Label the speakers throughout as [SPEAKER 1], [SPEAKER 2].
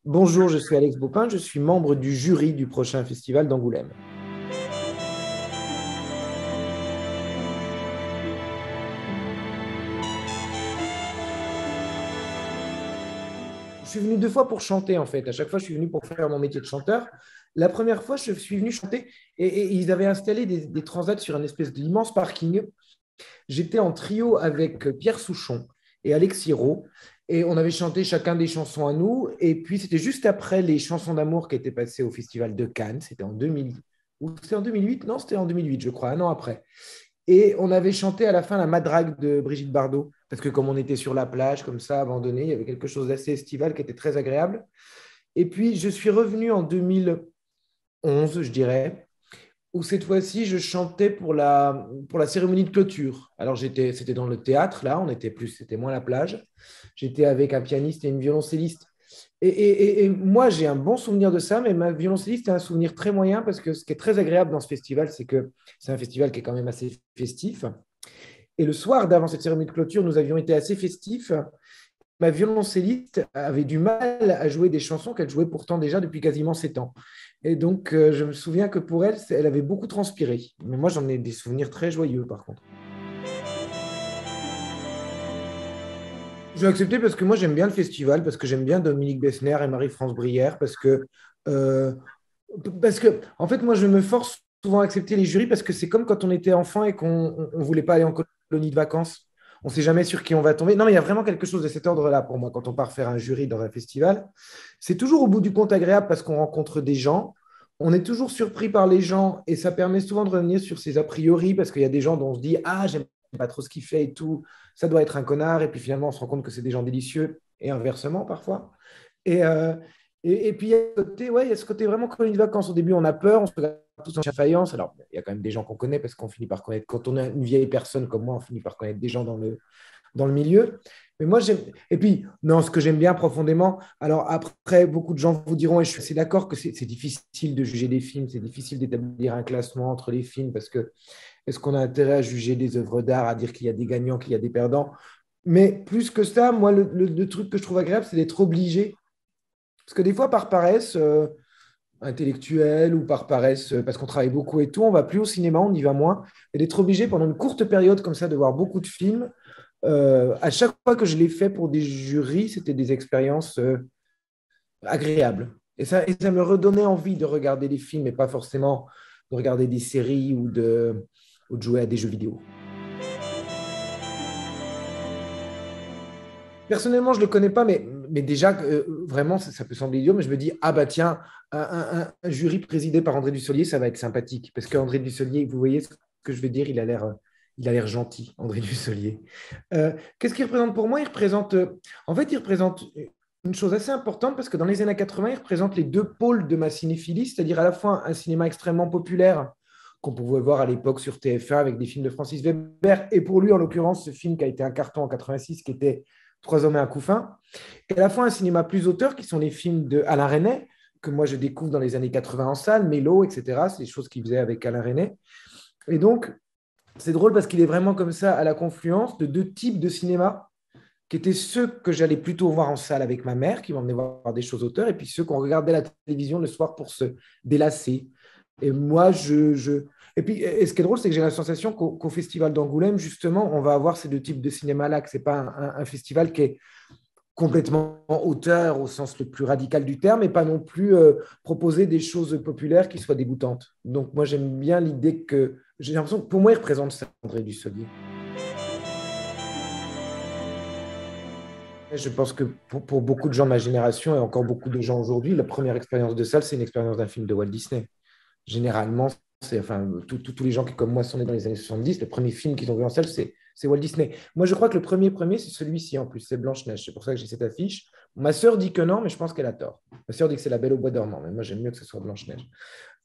[SPEAKER 1] Bonjour, je suis Alex Baupin, je suis membre du jury du prochain festival d'Angoulême. Je suis venu deux fois pour chanter en fait. À chaque fois, je suis venu pour faire mon métier de chanteur. La première fois, je suis venu chanter et ils avaient installé des transats sur un espèce d'immense parking. J'étais en trio avec Pierre Souchon et Alex Siro et on avait chanté chacun des chansons à nous. Et puis, c'était juste après les chansons d'amour qui étaient passées au Festival de Cannes. C'était en 2000. Ou c'était en 2008? Non, c'était en 2008, je crois, un an après. Et on avait chanté à la fin la Madrague de Brigitte Bardot, parce que comme on était sur la plage, comme ça, abandonné, il y avait quelque chose d'assez estival qui était très agréable. Et puis, je suis revenu en 2011, je dirais, où cette fois-ci, je chantais pour la cérémonie de clôture. Alors, c'était dans le théâtre, là, c'était moins la plage. J'étais avec un pianiste et une violoncelliste. Et moi, j'ai un bon souvenir de ça, mais ma violoncelliste a un souvenir très moyen parce que ce qui est très agréable dans ce festival, c'est que c'est un festival qui est quand même assez festif. Et le soir d'avant cette cérémonie de clôture, nous avions été assez festifs. Ma violoncelliste avait du mal à jouer des chansons qu'elle jouait pourtant déjà depuis quasiment 7 ans. Et donc, je me souviens que pour elle, elle avait beaucoup transpiré. Mais moi, j'en ai des souvenirs très joyeux, par contre. J'ai accepté parce que moi, j'aime bien le festival, parce que j'aime bien Dominique Bessner et Marie-France Brière, euh, parce que, en fait, moi, je me force souvent à accepter les jurys parce que c'est comme quand on était enfant et qu'on ne voulait pas aller en colonie de vacances. On ne sait jamais sur qui on va tomber. Non, mais il y a vraiment quelque chose de cet ordre-là pour moi quand on part faire un jury dans un festival. C'est toujours au bout du compte agréable parce qu'on rencontre des gens. On est toujours surpris par les gens et ça permet souvent de revenir sur ses a priori parce qu'il y a des gens dont on se dit ah, j'aime pas trop ce qu'il fait et tout. Ça doit être un connard. Et puis finalement, on se rend compte que c'est des gens délicieux et inversement parfois. Et, euh, et puis, il y a ce côté vraiment colonie de vacances. Au début, on a peur, on se regarde tous en chien de faïence. Alors, il y a quand même des gens qu'on connaît parce qu'on finit par connaître. Quand on est une vieille personne comme moi, on finit par connaître des gens dans le milieu. Mais moi, j'aime. Et puis, non, ce que j'aime bien profondément, alors après, beaucoup de gens vous diront, et je suis assez d'accord que c'est difficile de juger des films, c'est difficile d'établir un classement entre les films parce que est-ce qu'on a intérêt à juger des œuvres d'art, à dire qu'il y a des gagnants, qu'il y a des perdants? Mais plus que ça, moi, le truc que je trouve agréable, c'est d'être obligé. Parce que des fois, par paresse intellectuelle ou par paresse, parce qu'on travaille beaucoup et tout, on va plus au cinéma, on y va moins. Et d'être obligé pendant une courte période comme ça de voir beaucoup de films, à chaque fois que je l'ai fait pour des jurys, c'était des expériences agréables. Et ça me redonnait envie de regarder des films et pas forcément de regarder des séries ou de jouer à des jeux vidéo. Personnellement, je ne le connais pas, mais déjà, vraiment, ça peut sembler idiot, mais je me dis, ah bah tiens, un jury présidé par André Dussolier, ça va être sympathique. Parce qu'André Dussolier, vous voyez ce que je veux dire, il a l'air gentil, André Dussolier. Qu'est-ce qu'il représente pour moi? En fait, il représente une chose assez importante parce que dans les années 80, il représente les deux pôles de ma cinéphilie, c'est-à-dire à la fois un cinéma extrêmement populaire qu'on pouvait voir à l'époque sur TF1 avec des films de Francis Weber, et pour lui, en l'occurrence, ce film qui a été un carton en 86, qui était Trois hommes et un couffin, et à la fois un cinéma plus auteur, qui sont les films de Alain Resnais, que moi je découvre dans les années 80 en salle, Mélo, etc. C'est des choses qu'il faisait avec Alain Resnais. Et donc, c'est drôle parce qu'il est vraiment comme ça à la confluence de deux types de cinéma, qui étaient ceux que j'allais plutôt voir en salle avec ma mère, qui m'emmenait voir des choses auteurs, et puis ceux qu'on regardait à la télévision le soir pour se délasser. Et moi, Et puis, et ce qui est drôle, c'est que j'ai la sensation qu'au Festival d'Angoulême, justement, on va avoir ces deux types de cinéma-là, que ce n'est pas un festival qui est complètement auteur au sens le plus radical du terme, et pas non plus proposer des choses populaires qui soient dégoûtantes. Donc, moi, j'aime bien l'idée que... J'ai l'impression que pour moi, il représente ça, André Dussolier. Je pense que pour beaucoup de gens de ma génération et encore beaucoup de gens aujourd'hui, la première expérience de salle, c'est une expérience d'un film de Walt Disney. Généralement, enfin, tous les gens qui, comme moi, sont nés dans les années 70, le premier film qu'ils ont vu en salle, c'est Walt Disney. Moi, je crois que le premier, c'est celui-ci en plus, c'est Blanche-Neige. C'est pour ça que j'ai cette affiche. Ma sœur dit que non, mais je pense qu'elle a tort. Ma sœur dit que c'est La Belle au bois dormant, mais moi, j'aime mieux que ce soit Blanche-Neige.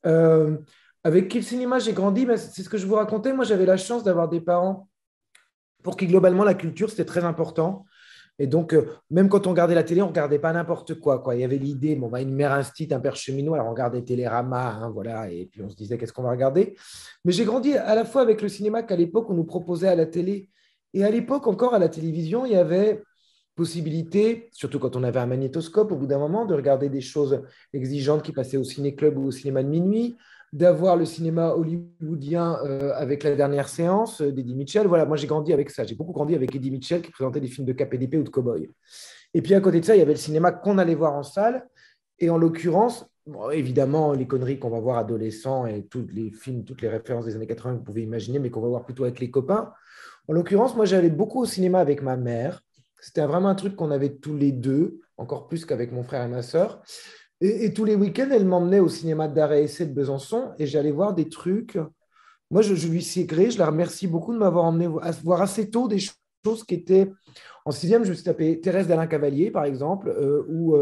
[SPEAKER 1] Euh, avec quel cinéma j'ai grandi? Ben, c'est ce que je vous racontais. Moi, j'avais la chance d'avoir des parents pour qui, globalement, la culture, c'était très important. Et donc, même quand on regardait la télé, on ne regardait pas n'importe quoi, quoi. Il y avait l'idée, bon, bah, une mère instite, un père cheminot, alors on regardait Télérama, hein, voilà, et puis on se disait qu'est-ce qu'on va regarder. Mais j'ai grandi à la fois avec le cinéma qu'à l'époque, on nous proposait à la télé. Et à l'époque, encore à la télévision, il y avait, possibilité, surtout quand on avait un magnétoscope au bout d'un moment, de regarder des choses exigeantes qui passaient au ciné-club ou au cinéma de minuit, d'avoir le cinéma hollywoodien avec la dernière séance d'Eddie Mitchell. Voilà, moi j'ai grandi avec ça. J'ai beaucoup grandi avec Eddie Mitchell qui présentait des films de KPDP ou de cow-boy. Et puis à côté de ça, il y avait le cinéma qu'on allait voir en salle. Et en l'occurrence, bon, évidemment, les conneries qu'on va voir adolescents et tous les films, toutes les références des années 80 que vous pouvez imaginer, mais qu'on va voir plutôt avec les copains. En l'occurrence, moi, j'allais beaucoup au cinéma avec ma mère. C'était vraiment un truc qu'on avait tous les deux, encore plus qu'avec mon frère et ma sœur. Et tous les week-ends, elle m'emmenait au cinéma d'art et essai de Besançon et j'allais voir des trucs. Moi, je lui sais gré, je la remercie beaucoup de m'avoir emmené voir assez tôt des choses qui étaient. En sixième, je me suis tapé Thérèse d'Alain Cavalier, par exemple, ou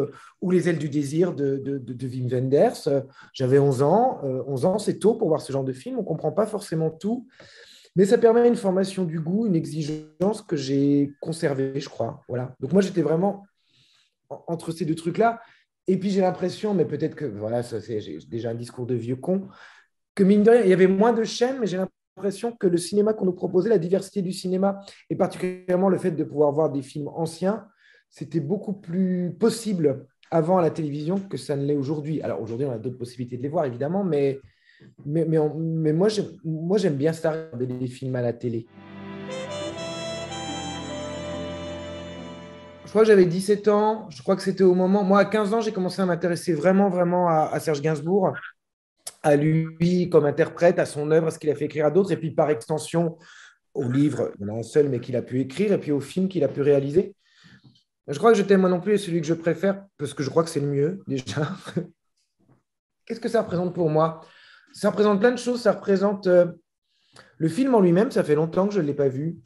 [SPEAKER 1] Les ailes du désir de Wim Wenders. J'avais 11 ans. 11 ans, c'est tôt pour voir ce genre de film. On ne comprend pas forcément tout, mais ça permet une formation du goût, une exigence que j'ai conservée, je crois. Voilà. Donc moi, j'étais vraiment entre ces deux trucs-là. Et puis j'ai l'impression, mais peut-être que voilà, ça, j'ai déjà un discours de vieux con, que mine de rien, il y avait moins de chaînes, mais j'ai l'impression que le cinéma qu'on nous proposait, la diversité du cinéma, et particulièrement le fait de pouvoir voir des films anciens, c'était beaucoup plus possible avant à la télévision que ça ne l'est aujourd'hui. Alors aujourd'hui, on a d'autres possibilités de les voir, évidemment, mais moi, j'aime bien ça, regarder des films à la télé. Je crois que j'avais 17 ans. Je crois que c'était au moment. Moi, à 15 ans, j'ai commencé à m'intéresser vraiment, vraiment à Serge Gainsbourg, à lui comme interprète, à son œuvre, à ce qu'il a fait écrire à d'autres, et puis par extension au livre, il y en a un seul, mais qu'il a pu écrire, et puis au film qu'il a pu réaliser. Je crois que Je t'aime moi non plus est celui que je préfère, parce que je crois que c'est le mieux, déjà. Qu'est-ce que ça représente pour moi? Ça représente plein de choses. Ça représente le film en lui-même, ça fait longtemps que je ne l'ai pas vu,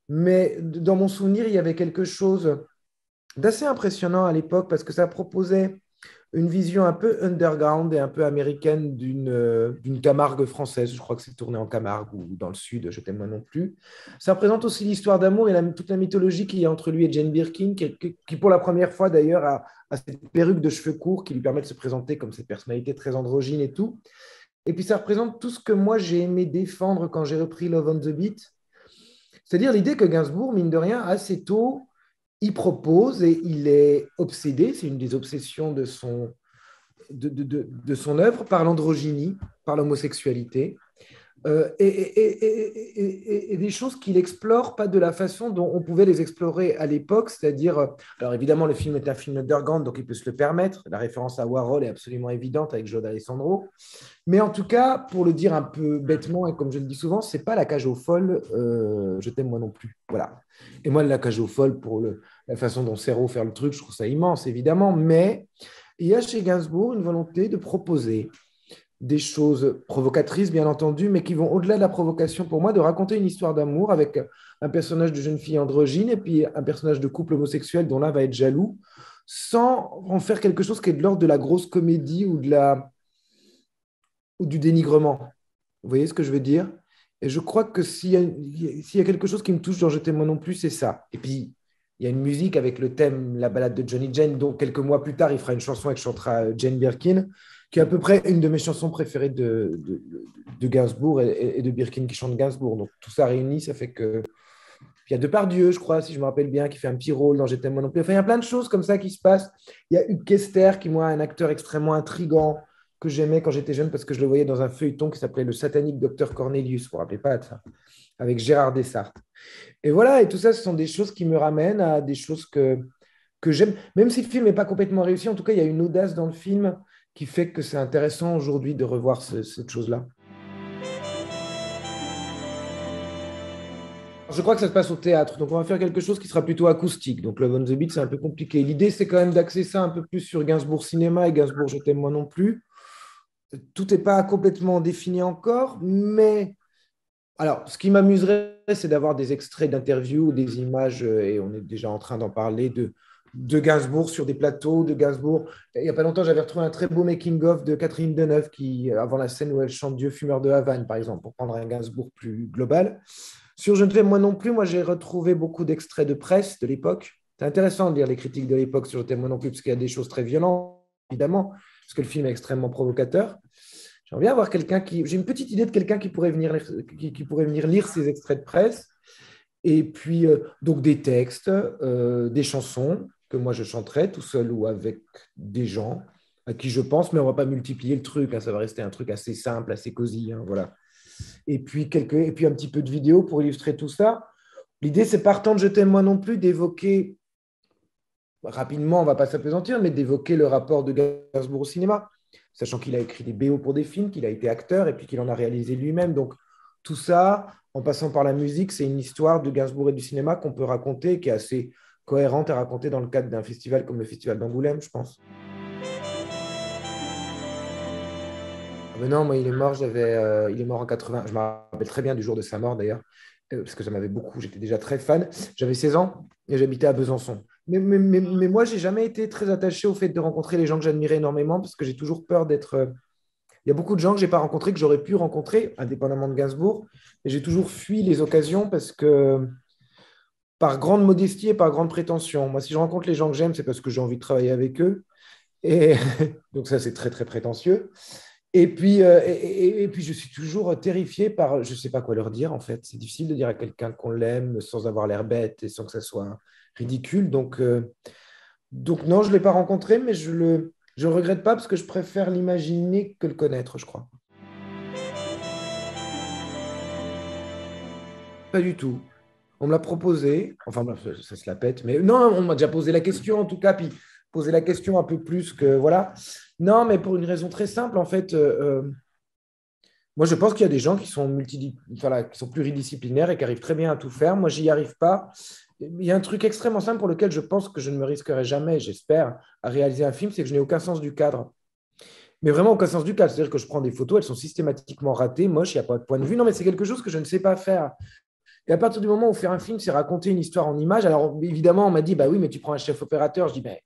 [SPEAKER 1] mais dans mon souvenir, il y avait quelque chose d'assez impressionnant à l'époque, parce que ça proposait une vision un peu underground et un peu américaine d'une Camargue française. Je crois que c'est tourné en Camargue ou dans le sud, je t'aime moi non plus. Ça représente aussi l'histoire d'amour et toute la mythologie qu'il y a entre lui et Jane Birkin, qui pour la première fois d'ailleurs a cette perruque de cheveux courts qui lui permet de se présenter comme cette personnalité très androgyne et tout. Et puis ça représente tout ce que moi j'ai aimé défendre quand j'ai repris Love on the Beat, c'est-à-dire l'idée que Gainsbourg, mine de rien, assez tôt, il propose et il est obsédé, c'est une des obsessions de son œuvre, par l'androgynie, par l'homosexualité, et des choses qu'il explore pas de la façon dont on pouvait les explorer à l'époque, c'est-à-dire, alors évidemment le film est un film underground, donc il peut se le permettre, la référence à Warhol est absolument évidente avec Joe D'Alessandro, mais en tout cas, pour le dire un peu bêtement, et comme je le dis souvent, c'est pas la cage aux folles, je t'aime moi non plus, voilà. Et moi, la cage aux folles, pour la façon dont Serrault fait le truc, je trouve ça immense, évidemment, mais il y a chez Gainsbourg une volonté de proposer des choses provocatrices, bien entendu, mais qui vont au-delà de la provocation pour moi, de raconter une histoire d'amour avec un personnage de jeune fille androgyne et puis un personnage de couple homosexuel dont l'un va être jaloux, sans en faire quelque chose qui est de l'ordre de la grosse comédie ou du dénigrement. Vous voyez ce que je veux dire? Et je crois que s'il y a quelque chose qui me touche dans Je t'aime moi non plus, c'est ça. Et puis, il y a une musique avec le thème La balade de Johnny Jane, dont quelques mois plus tard, il fera une chanson et que chantera Jane Birkin, qui est à peu près une de mes chansons préférées de Gainsbourg et de Birkin qui chante Gainsbourg. Donc tout ça réuni, ça fait que. Il y a Depardieu, je crois, si je me rappelle bien, qui fait un petit rôle dans Je t'aime moi non plus. Enfin, il y a plein de choses comme ça qui se passent. Il y a Hugues Kester, qui, moi, est un acteur extrêmement intrigant, que j'aimais quand j'étais jeune parce que je le voyais dans un feuilleton qui s'appelait Le satanique docteur Cornelius, vous ne vous rappelez pas de ça, avec Gérard Dessart. Et voilà, et tout ça, ce sont des choses qui me ramènent à des choses que j'aime. Même si le film n'est pas complètement réussi, en tout cas, il y a une audace dans le film qui fait que c'est intéressant aujourd'hui de revoir cette chose-là. Je crois que ça se passe au théâtre, donc on va faire quelque chose qui sera plutôt acoustique. Donc Love on the Beat, c'est un peu compliqué. L'idée, c'est quand même d'axer ça un peu plus sur Gainsbourg Cinéma et Gainsbourg Je t'aime moi non plus. Tout n'est pas complètement défini encore, mais alors, ce qui m'amuserait, c'est d'avoir des extraits d'interviews ou des images, et on est déjà en train d'en parler, de Gainsbourg sur des plateaux, de Gainsbourg. Il n'y a pas longtemps, j'avais retrouvé un très beau making-of de Catherine Deneuve, qui, avant la scène où elle chante Dieu fumeur de Havane, par exemple, pour prendre un Gainsbourg plus global. Sur Je ne t'aime moi non plus, moi j'ai retrouvé beaucoup d'extraits de presse de l'époque. C'est intéressant de lire les critiques de l'époque sur Je t'aime moi non plus, parce qu'il y a des choses très violentes, évidemment, parce que le film est extrêmement provocateur. J'aimerais bien avoir quelqu'un qui. J'ai une petite idée de quelqu'un qui pourrait venir lire ces extraits de presse Et puis, donc des textes, des chansons que moi je chanterai tout seul ou avec des gens à qui je pense, mais on ne va pas multiplier le truc, hein, ça va rester un truc assez simple, assez cosy, hein, voilà. Et puis un petit peu de vidéo pour illustrer tout ça. L'idée, c'est partant de Je t'aime moi non plus, d'évoquer rapidement, on ne va pas s'apesantir, mais d'évoquer le rapport de Gainsbourg au cinéma, sachant qu'il a écrit des BO pour des films, qu'il a été acteur et puis qu'il en a réalisé lui-même. Donc tout ça, en passant par la musique, c'est une histoire de Gainsbourg et du cinéma qu'on peut raconter, qui est assez cohérente à raconter dans le cadre d'un festival comme le Festival d'Angoulême, je pense. Ah ben non, moi, il est mort en 80. Je me rappelle très bien du jour de sa mort, d'ailleurs, parce que j'en avais beaucoup. J'étais déjà très fan. J'avais 16 ans et j'habitais à Besançon. Mais moi, j'ai jamais été très attaché au fait de rencontrer les gens que j'admirais énormément, parce que j'ai toujours peur d'être. Il y a beaucoup de gens que j'ai pas rencontrés, que j'aurais pu rencontrer, indépendamment de Gainsbourg. Et j'ai toujours fui les occasions parce que, par grande modestie et par grande prétention. Moi, si je rencontre les gens que j'aime, c'est parce que j'ai envie de travailler avec eux. Et donc ça, c'est très, très prétentieux. Et puis, je suis toujours terrifié par, je ne sais pas quoi leur dire, en fait. C'est difficile de dire à quelqu'un qu'on l'aime sans avoir l'air bête et sans que ça soit ridicule. Donc non, je ne l'ai pas rencontré, mais je regrette pas parce que je préfère l'imaginer que le connaître, je crois. Pas du tout. On me l'a proposé, enfin, bref, ça se la pète, mais non, on m'a déjà posé la question, en tout cas, puis posé la question un peu plus que, voilà. Non, mais pour une raison très simple, en fait, moi, je pense qu'il y a des gens qui sont voilà, qui sont pluridisciplinaires et qui arrivent très bien à tout faire. Moi, j'y arrive pas. Il y a un truc extrêmement simple pour lequel je pense que je ne me risquerai jamais, j'espère, à réaliser un film, c'est que je n'ai aucun sens du cadre. Mais vraiment aucun sens du cadre. C'est-à-dire que je prends des photos, elles sont systématiquement ratées, moches, il n'y a pas de point de vue. Non, mais c'est quelque chose que je ne sais pas faire. Et à partir du moment où faire un film, c'est raconter une histoire en images, alors évidemment, on m'a dit, bah oui, mais tu prends un chef opérateur. Je dis, ben,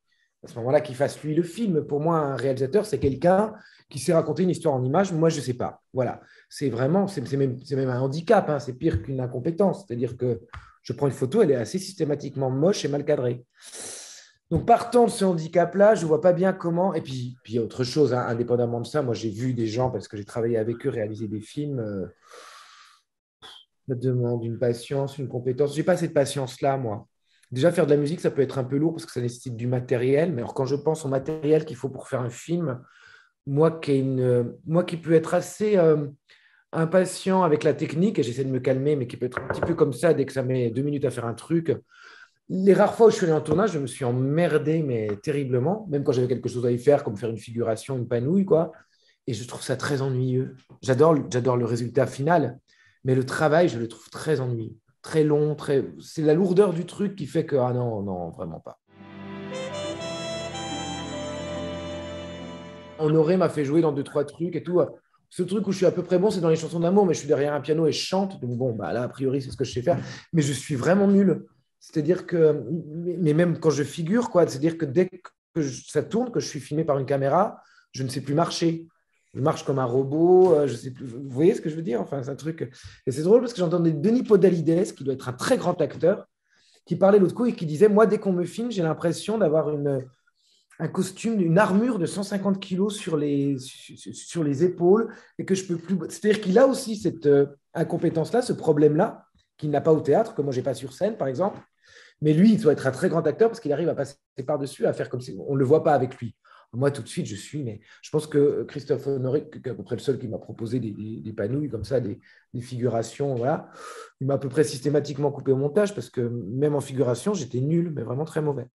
[SPEAKER 1] à ce moment-là, qu'il fasse lui le film. Pour moi, un réalisateur, c'est quelqu'un qui sait raconter une histoire en images. Moi, je ne sais pas. Voilà. C'est vraiment, c'est même un handicap, hein. C'est pire qu'une incompétence. C'est-à-dire que je prends une photo, elle est assez systématiquement moche et mal cadrée. Donc, partant de ce handicap-là, je ne vois pas bien comment. Et puis il y a autre chose, hein, indépendamment de ça. Moi, j'ai vu des gens, parce que j'ai travaillé avec eux, réaliser des films. Ça demande une patience, une compétence. Je n'ai pas cette patience-là, moi. Déjà, faire de la musique, ça peut être un peu lourd parce que ça nécessite du matériel. Mais alors, quand je pense au matériel qu'il faut pour faire un film, moi qui peux être assez impatient avec la technique, et j'essaie de me calmer, mais qui peut être un petit peu comme ça dès que ça met 2 minutes à faire un truc. Les rares fois où je suis allé en tournage, je me suis emmerdé, mais terriblement, même quand j'avais quelque chose à y faire, comme faire une figuration, une panouille, quoi. Et je trouve ça très ennuyeux. J'adore le résultat final, mais le travail, je le trouve très ennuyeux, très long, très. C'est la lourdeur du truc qui fait que, ah non, non, vraiment pas. Honoré m'a fait jouer dans deux, trois trucs et tout. Ce truc où je suis à peu près bon, c'est dans les chansons d'amour, mais je suis derrière un piano et je chante. Donc bon, bah là, a priori, c'est ce que je sais faire. Mais je suis vraiment nul. C'est-à-dire que, mais même quand je figure, quoi, c'est-à-dire que dès que ça tourne, que je suis filmé par une caméra, je ne sais plus marcher. Je marche comme un robot, je sais plus. Vous voyez ce que je veux dire? Enfin, c'est un truc. Et c'est drôle parce que j'entendais Denis Podalides, qui doit être un très grand acteur, qui parlait l'autre coup et qui disait, moi, dès qu'on me filme, j'ai l'impression d'avoir un costume, une armure de 150 kilos sur les épaules et que je peux plus. C'est-à-dire qu'il a aussi cette incompétence-là, ce problème-là, qu'il n'a pas au théâtre, que moi, j'ai pas sur scène, par exemple. Mais lui, il doit être un très grand acteur parce qu'il arrive à passer par-dessus, à faire comme si on ne le voit pas avec lui. Moi, tout de suite, je suis. Mais je pense que Christophe Honoré, qui est à peu près le seul qui m'a proposé des panouilles comme ça, des figurations, voilà, il m'a à peu près systématiquement coupé au montage parce que même en figuration, j'étais nul, mais vraiment très mauvais.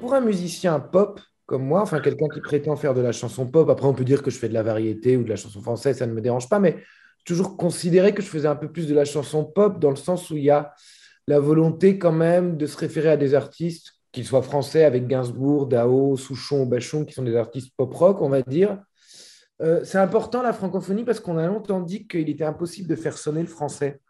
[SPEAKER 1] Pour un musicien pop comme moi, enfin quelqu'un qui prétend faire de la chanson pop, après on peut dire que je fais de la variété ou de la chanson française, ça ne me dérange pas, mais j'ai toujours considéré que je faisais un peu plus de la chanson pop dans le sens où il y a la volonté quand même de se référer à des artistes, qu'ils soient français avec Gainsbourg, Dao, Souchon ou Bachung, qui sont des artistes pop-rock, on va dire. C'est important la francophonie parce qu'on a longtemps dit qu'il était impossible de faire sonner le français.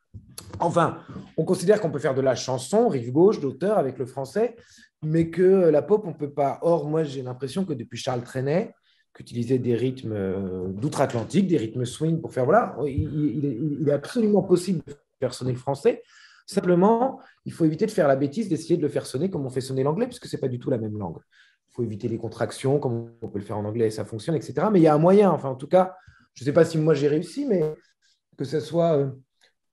[SPEAKER 1] Enfin, on considère qu'on peut faire de la chanson, rive gauche, d'auteur avec le français, mais que la pop, on ne peut pas. Or, moi, j'ai l'impression que depuis Charles Trenet, qui utilisait des rythmes d'outre-Atlantique, des rythmes swing pour faire. Voilà, il est absolument possible de faire sonner le français. Simplement, il faut éviter de faire la bêtise d'essayer de le faire sonner comme on fait sonner l'anglais, puisque ce n'est pas du tout la même langue. Il faut éviter les contractions, comme on peut le faire en anglais et ça fonctionne, etc. Mais il y a un moyen. Enfin, en tout cas, je ne sais pas si moi j'ai réussi, mais que ce soit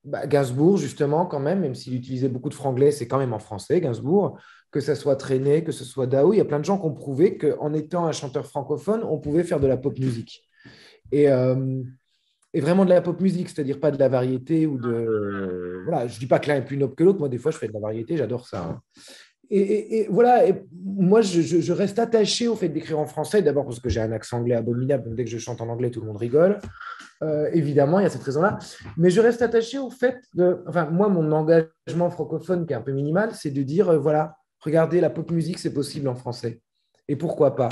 [SPEAKER 1] Gainsbourg, justement, quand même s'il utilisait beaucoup de franglais, c'est quand même en français, Gainsbourg, que ce soit Trenet, que ce soit Dao. Il y a plein de gens qui ont prouvé qu'en étant un chanteur francophone, on pouvait faire de la pop musique. Et, et vraiment de la pop musique, c'est-à-dire pas de la variété ou de. Voilà, je dis pas que l'un est plus noble que l'autre. Moi, des fois, je fais de la variété, j'adore ça, hein. Et voilà, et moi, je reste attaché au fait d'écrire en français, d'abord parce que j'ai un accent anglais abominable, donc dès que je chante en anglais, tout le monde rigole. Évidemment, il y a cette raison-là. Mais je reste attaché au fait de. Enfin, moi, mon engagement francophone, qui est un peu minimal, c'est de dire voilà, regardez, la pop musique, c'est possible en français. Et pourquoi pas.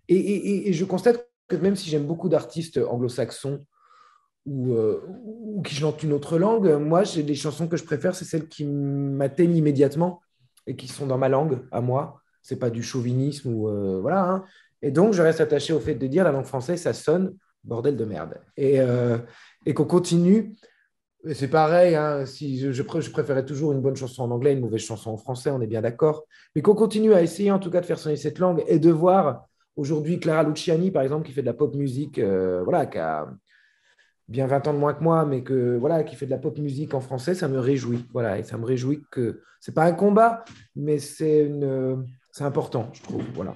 [SPEAKER 1] Et je constate que même si j'aime beaucoup d'artistes anglo-saxons ou qui chantent une autre langue, moi, j'ai des chansons que je préfère, c'est celles qui m'atteignent immédiatement et qui sont dans ma langue, à moi. C'est pas du chauvinisme ou voilà, hein. Et donc, je reste attaché au fait de dire la langue française, ça sonne bordel de merde. Et qu'on continue. Et c'est pareil, hein, si je préférais toujours une bonne chanson en anglais, une mauvaise chanson en français, on est bien d'accord. Mais qu'on continue à essayer en tout cas de faire sonner cette langue et de voir aujourd'hui Clara Luciani, par exemple, qui fait de la pop musique, voilà, qui a bien 20 ans de moins que moi, mais que, voilà, qui fait de la pop musique en français, ça me réjouit. Voilà, et ça me réjouit que c'est pas un combat, mais c'est important, je trouve. Voilà.